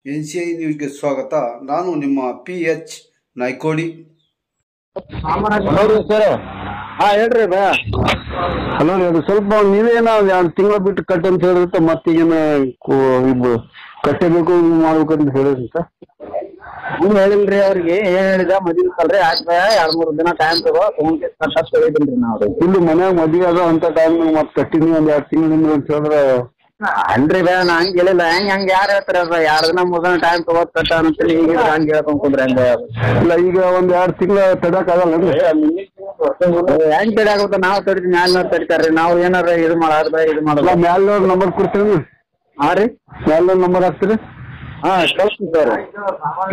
NCI ನ್ಯೂಸ್ಗೆ ಸ್ವಾಗತ. ನಾನು ನಿಮ್ಮ PH ನಾಯ್ಕೋಡಿ. Hello sir. ಹೇಳ್ರಿ ಭಯ. ಹಲೋ ರೀ, ಅದು ಸ್ವಲ್ಪ ನೀವೇನ 2 ತಿಂಗಳ ಬಿಟ್ಟು ಕಟ್ ಅಂತ ಹೇಳಿರುತ್ತೆ, ಮತ್ತೀಗೇನ ಕಟ್ಟಬೇಕು ಮಾಡ್ಬೇಕು ಅಂತ ಹೇಳಿದ್ರಿ ಸರ್. ನೀವು ಹೇಳಿಲ್ರಿ ಅವ್ರಿಗೆ. ಏನ್ ಹೇಳಿದ ಮದ್ವೆ ಕಲ್ರಿ ಆಯ್ತು ಭಯ, 2-3 ದಿನ ಟೈಮ್ ತಗೋ ಕಟ್ಟತ್ ಹೇಳಿದ್ರಿ ನಾವು. ಇಲ್ಲಿ ಮನ್ಯಾಗ ಮದ್ವೆ ಅದ ಅಂತ ಟೈಮ್ ಮತ್ತೆ ಕಟ್ಟಿದ್ವಿ 1-2 ತಿಂಗಳಿಂದ ಅಂತ ಹೇಳಿದ್ರೆ ಅಲ್ರಿ ಭಯ. ನಾ ಹಂಗೆ ಹೇಳಿಲ್ಲ. ಹಂಗೆ ಯಾರು ಹೇಳ್ತಾರೆ ಅದ 2 ದಿನ 3 ದಿನ ಟೈಮ್ ತಗೋದ್ ಕಟ್ಟ ಅಂತೇಳಿ ಈಗ ಹಂಗೆ ಹೇಳ್ಕೊಂಡ್ರೆ ಹಂಗೆ ಇಲ್ಲ. ಈಗ 1-2 ತಿಂಗಳ ತಡಕ್ ಆಗಲ್ಲ ಹೆಂಗ್ ತಡಿಯಾಗುತ್ತೆ? ನಾವು ತಡಿದ್ವಿ, ಮ್ಯಾಲ್ನವ್ರು ತಡಿತಾರ್ರಿ. ನಾವು ಏನಾರ ಇದು ಮಾಡಲ್ಲ. ಮ್ಯಾಲ್ನವ್ರ ನಂಬರ್ ಕೊಡ್ತೀರಿ? ಹಾ ರೀ, ಮ್ಯಾಲ್ನವ್ರ ನಂಬರ್ ಹಾಕ್ತೀರಿ? ಕಳ್ಸ್ತೀನಿ ಸರ್.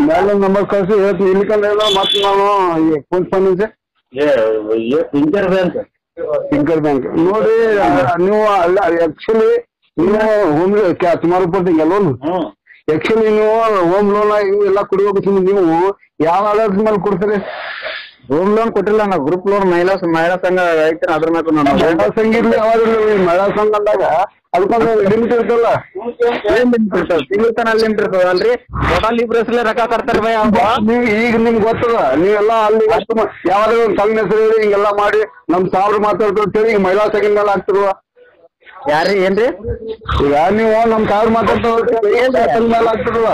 ಮ್ಯಾಲ್ನವ್ರ ನಂಬರ್ ಕಳ್ಸಿ ಹೇಳ್ತೀನಿ. ಇಲ್ಲಿಕಂದ್ರೆ ಮತ್ತೆ ನಾನು ಫೋನ್ ಫೈನಾನ್ಸ್ ಪಿಂಕರ್ ಬ್ಯಾಂಕ್ ನೋಡಿ. ನೀವು ಅಲ್ಲ, ಆಕ್ಚುಲಿ ನೀವು ಹೋಮ್ ಸುಮಾರು ಕೊಡ್ತೀವಿ ಲೋನ್. ಆಕ್ಚುಲಿ ನೀವು ಹೋಮ್ ಲೋನ್ ಇವೆಲ್ಲ ಕೊಡ್ಬೇಕು. ನೀವು ಯಾವ ಆಧಾರದ ಮೇಲೆ ಕೊಡ್ತೀರಿ? ಹೋಮ್ ಲೋನ್ ಕೊಟ್ಟಿಲ್ಲ ನಾವು. ಗ್ರೂಪ್ ಲೋನ್ ಮಹಿಳಾ ಸಂಘ ಐತೆ, ಅದ್ರ ಮೇಲೆ ನಾನು ಮಹಿಳಾ ಸಂಘ ಇರ್ಲಿ. ಯಾವಾಗ ಮಹಿಳಾ ಸಂಘ ಅಂದಾಗ ಅದಕ್ಕೊಂದು ಲಿಮಿಟ್ ಇರ್ತಲ್ಲ. ಲಿಮಿಟ್ ಇರ್ತದೆ, ತಿಂಗಳ ತನ ಲಿಮಿಟ್ ಇರ್ತದ ಅಲ್ರಿ. ಟೋಟಲ್ ಇಬ್ರಸಲೇ ರೊಕ್ಕ ಕಟ್ತಾರೆ ಭಯ. ನೀವು ಈಗ ನಿಮ್ಗೆ ಗೊತ್ತದ, ನೀವೆಲ್ಲ ಅಲ್ಲಿ ಯಾವ್ದಾದ್ರು ಒಂದು ಸಂಘ ಹೆಸರು ಹೇಳಿ ಹಿಂಗೆಲ್ಲ ಮಾಡಿ ನಮ್ ಸಾವಿರ ಮಾತಾಡ್ತೇಳಿ ಈಗ ಮಹಿಳಾ ಸಂಘ ಮೇಲೆ ಆಗ್ತಿರುವ ಯಾರೀ ಏನ್ರಿ? ಈಗ ನೀವು ನಮ್ ಸಾವಿರ ಮಾತಾಡ್ತೇವೆ ಮೇಲೆ ಆಗ್ತಿರುವ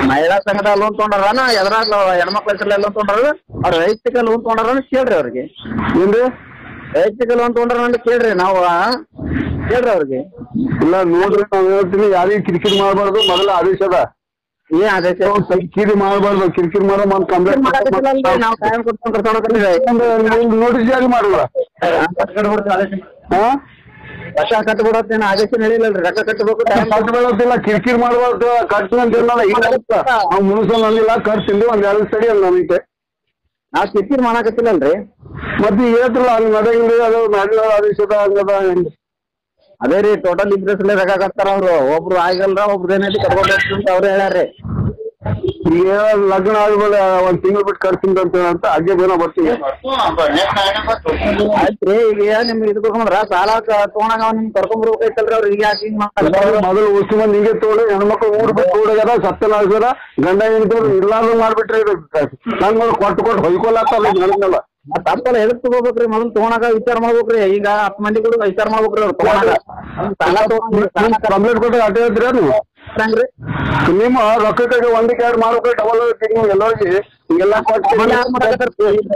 ಮಹಿಳಾ ಸಂಘದ ಲೋನ್ ತೊಗೊಂಡಾರ, ಎದ್ರಾಗ ಹೆಣ್ಮಕ್ಳ ಹೆಸರಲ್ಲೇ ಲೋನ್ ತೊಗೊಂಡ್ರ, ಅವ್ರ ವೈಯಕ್ತಿಕ ಲೋನ್ ತೊಗೊಂಡಾರ ಕೇಳ್ರಿ ಅವ್ರಿಗೆ. ಏನ್ರಿ ವೈಯಕ್ತಿಕ ಲೋನ್ ತೊಗೊಂಡ್ರ ಅಂತ ಕೇಳ್ರಿ. ನಾವು ಹೇಳ್ರಿ ಅವ್ರಿಗೆ. ಇಲ್ಲ ನೋಡ್ರಿ, ನಾವ್ ಹೇಳ್ತೀನಿ, ಯಾರಿಗೆ ಕಿರಿಕಿರಿ ಮಾಡಬಾರ್ದು. ಮೊದಲ ಆದೇಶ ಅದ. ಏನ್ ಆದೇಶ? ಕಿರಿಕಿರಿ ಮಾಡಬಾರ್ದು. ಕಿರಿಕಿರಿ ಮಾಡೋ ಕಂಪ್ಲೇಂಟ್ ನೋಟಿಸ್ ಜಾರಿ ಮಾಡುವ. ರೊಕ್ಕ ಕಟ್ಬಿಡತ್ತೇನ ಆದೇಶ ಹೇಳಿಲ್ಲಲ್ರಿ. ರೊಕ್ಕ ಕಟ್ಟಬೇಕು, ಕಟ್ಬಿಡತ್ತಿಲ್ಲ. ಕಿರಿಕಿರಿ ಮಾಡಬಾರ್ದು. ಕಟ್ತಂತ ಈಗ ನಾವು ಮುನ್ಸಲ್ಲ ಕಟ್ತಿಂದು 1-2 ಸರಿ ಅಲ್ಲ ನಮಗೆ. ನಾವು ಕಿರಿಕಿರಿ ಮಾಡಕತ್ತಿಲ್ಲಲ್ರಿ. ಮತ್ತೆ ಹೇಳ್ತಿಲ್ಲ ಅಲ್ಲಿ ನಡೆಯಿಲ್ರಿ. ಅದು ಮಾಡಿಲ್ಲ ಆದೇಶದ ಹಂಗದ. ಅದೇ ರೀ, ಟೋಟಲ್ ಇಬ್ರಸಲೇ ರೊಕ್ಕ ಕಟ್ತಾರ ಅವ್ರು. ಒಬ್ರು ಆಗಲ್ರ, ಒಬ್ರು ಏನೈತಿ ಕಟ್ಕೊಂಡು ಅಂತ ಅವ್ರು ಹೇಳ್ಯಾರ್ರಿ. ಈಗ ಲಗ್ನ ಆದ್ಮೇಲೆ 1 ತಿಂಗಳು ಬಿಟ್ಟು ಕಟ್ತೀನಿ ಅಂತ ಹಾಗೆ ಬೇನ ಬರ್ತೀವಿ. ಆಯ್ತ್ರಿ, ಈಗ ನಿಮ್ಗೆ ಇದು ಬೇಕಂದ್ರ ಸಾಲ ತಗೊಂಡಾಗ ನಿಮ್ಗೆ ಕರ್ಕೊಂಡ್ಬರ್ಬೇಕೈತಲ್ರಿ ಅವ್ರು. ಈಗ ಯಾಕೆ ಹಿಂಗ್ ಮಾಡ್ತಾರೆ? ಮೊದಲು ಉಸ್ತು ಮಂದಿ ಹಿಂಗೆ ತೋಳಿ ಹೆಣ್ಮಕ್ಳು ಊರ್ ಬಿಟ್ಟು ಓಡಾಗ್ಯಾರ, ಸತ್ತನಾಗ್ಯಾರ, ಗಂಡ ಹೆಂಡತಿ ಇರ್ಲಾರ್ದು ಮಾಡ್ಬಿಟ್ರಿ. ನಂಗೆ ಕೊಟ್ಟು ಹೊಯ್ಕೊಳತ್ತಲ್ಲ ನಡೆದಲ್ಲ. ತಪ್ಪಲ್ಲ ಎದಕ್ ತಗೋಬೇಕ್ರಿ? ಮೊದಲು ತಗೋಣಾಗ ವಿಚಾರ ಮಾಡ್ಬೇಕ್ರಿ. ಈಗ 10 ಮಂದಿ ಕೂಡ ವಿಚಾರ ಮಾಡ್ಬೇಕ್ರಿ ಅವ್ರು ತಗೋಣಾಗ. ಕಂಪ್ಲೇಂಟ್ ಕೊಟ್ಟು ಅಡ್ಡ ಹೇಳ್ತೀರ ನೀವು? ಹಂಗ್ರಿ ನಿಮ್ಮ ರೊಕ್ಕಕ್ಕೆ 1-2 ಮಾಡ್ಬೇಕು. ಡಬಲ್ ನೀವು ಎಲ್ಲರಿಗೆ ಹಿಂಗೆಲ್ಲ ಕೊಟ್ಟು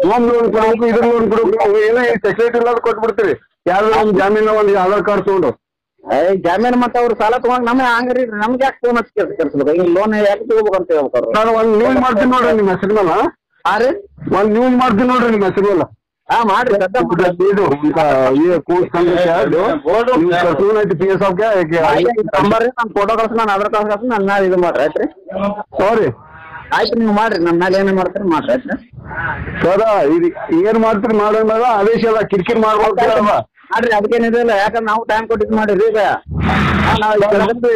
ಹೋಮ್ ಲೋನ್ ಕೊಡ್ಬೇಕು, ಇದ್ರ ಲೋನ್ ಕೊಡ್ಬೇಕು. ಏನೋ ಸೆಕ್ಯೂರಿಟಿ ಇಲ್ಲದ ಕೊಟ್ಬಿಡ್ತೀರಿ. ಯಾರು ಒಂದು ಜಾಮೀನು, ಒಂದು ಆಧಾರ್ ಕಾರ್ಡ್ ತಗೊಂಡು ಜಾಮೀನು ಮತ್ತೆ ಅವ್ರು ಸಾಲ ತಗೊಂಡ್ ನಮಗೆ ಹಂಗ್ರಿ. ನಮ್ಗೆ ಯಾಕೆ ಫೋನ್ ಹಚ್ಚಿ ಕೆಲ್ಸಬೇಕು? ಈಗ ಲೋನ್ ಯಾಕೆ ತಗೋಬೇಕು ಅಂತ ಹೇಳ್ಬೇಕು. ನಾನು ಒಂದು ನ್ಯೂಸ್ ಮಾಡ್ತೀನಿ ನೋಡ್ರಿ ನಿಮ್ಮ ಹೆಸರು ಮೇಲೆ. ಹಾ ರೀ, ಒಂದು ನ್ಯೂಸ್ ಮಾಡ್ತೀನಿ ನೋಡ್ರಿ ನಿಮ್ಮ ಹೆಸರು ಮೇಲೆ. ಮಾಡ್ರಿ. ನಂಬರ್ ನಾನು ಫೋಟೋ ಕಳ್ಸಿ, ನಾನು ಆಧಾರ್ ಕಾರ್ಡ್ ಕಳ್ಸಿ, ನನ್ನ ಇದು ಮಾಡ್ರಿ. ಆಯ್ತ್ರಿ, ಸಾರಿ ಆಯ್ತು. ನೀವು ಮಾಡ್ರಿ, ನನ್ನ ಮೇಲೆ ಏನೇ ಮಾಡ್ತೀರಿ ಮಾಡ್ರಿ. ಆಯ್ತು ಸರ, ಇದು ಏನ್ ಮಾಡ್ತೀರಿ ಮಾಡೋಣ. ಆದೇಶ ಅಲ್ಲ, ಕಿರಿಕಿರಿ ಮಾಡ್ಬೋದು ಮಾಡ್ರಿ. ಅದಕ್ಕೇನಿದೆ ಇಲ್ಲ, ಯಾಕಂದ್ರೆ ನಾವು ಟೈಮ್ ಕೊಟ್ಟಿದ್ದು ಮಾಡಿರಿ. ಈಗ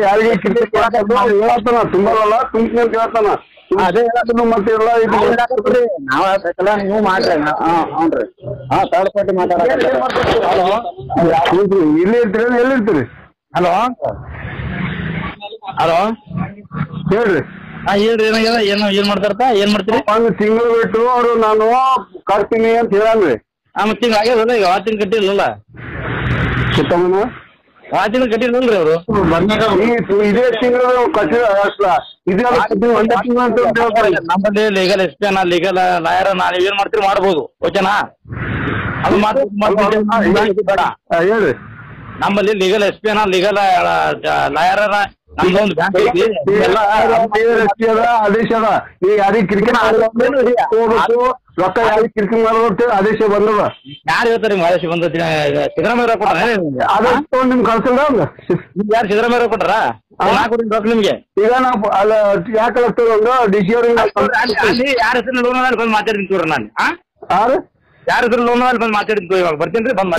ಯಾರಿಗೆ ಕಿರಿಕಿರಿ ಹೇಳತ್ತಾನ, ತುಂಬಲ್ಲ ತುಂಬ ಕೇಳ್ತಾನ. ಅದೇ ಹೇಳತ್ತನು ಮತ್ತೆ ಎಲ್ಲ ಇದು ನಾವು ನೀವು ಮಾಡ್ರಿ. ಹ್ಞೂ ರೀ. ಥರ್ಡ್ ಪಾರ್ಟಿ ಮಾತಾಡ. ಇಲ್ಲಿ ಇರ್ತೀರಿ, ಎಲ್ಲಿರ್ತೀರಿ? ಹಲೋ ಹಲೋ ಹೇಳ್ರಿ. ಹೇಳ್ರಿ, ಏನ್ ಮಾಡ್ತಾರಪ್ಪ? ಏನ್ ಮಾಡ್ತೀರಿ? 1 ತಿಂಗಳು ಬಿಟ್ಟು ಅವರು ನಾನು ಕಟ್ತೀನಿ ಅಂತ ಹೇಳನ್ರಿ. ಮತ್ತೆ ತಿಂಗಳು ಆಗ್ಯದಲ್ಲ, ಈಗ 6 ತಿಂಗಳು ಕಟ್ಟಿಲ್ಲ. ಸುತ್ತಮನ 6 ತಿಂಗಳು ಕಟ್ಟಿಲ್ಲಲ್ರಿ ಅವರು. ಇದೇ ತಿಂಗಳು ಕಟ್ಟಿಲ್ಲ. ನಮ್ಮಲ್ಲಿ ಲೀಗಲ್ ಎಸ್ಪಿ ಲೀಗಲ್ ಲಾಯರ್ ನೀವು ಏನ್ ಮಾಡ್ತೀರಿ ಮಾಡ್ಬೋದು. ಓಕೆನಾ? ಅದು ಬೇಡ ಹೇಳ್ರಿ. ನಮ್ಮಲ್ಲಿ ಲೀಗಲ್ ಎಸ್ಪಿ ಲೀಗಲ್ ಲಾಯರ್ ನಮ್ದೊಂದು ಬ್ಯಾಂಕ್ ಐತಿ. ಆದೇಶ ಅದ. ನೀವು ಯಾರಿಗೆ ಕಿರಿಕಿರಿ ಹೋಗ್ಬೇಕು, ರೊಕ್ಕ ಯಾರಿಗೆ ಕಿರಿಕಿರಿ ಮಾಡೋದು ಆದೇಶ ಬಂದದ. ಯಾರು ಹೇಳ್ತಾರೆ ನಿಮ್ಗೆ ಆದೇಶ ಬಂದ? ಸಿದ್ದರಾಮಯ್ಯ ಕೊಟ್ಟಾರ ಆದೇಶ ತಗೊಂಡು ನಿಮ್ಗೆ ಕಳ್ಸಲ್ಲ. ಯಾರು ಸಿದ್ದರಾಮಯ್ಯ ಕೊಟ್ಟಾರ? ರೊಕ್ಕ ನಿಮ್ಗೆ. ಈಗ ನಾವು ಅಲ್ಲ ಯಾಕೆ ಒಂದು DC ಅವ್ರಿಗೆ ಯಾರ ಹೆಸರು ಲೋನ್ ಬಂದು ಮಾತಾಡ್ತೀನಿ ತೋರಿ. ನಾನು ಯಾರ ಹೆಸರು ಲೋನ್ ಬಂದು ಮಾತಾಡ್ತೀನಿ ಇವಾಗ ಬರ್ತೀನಿ ರೀ. ಬಂದ್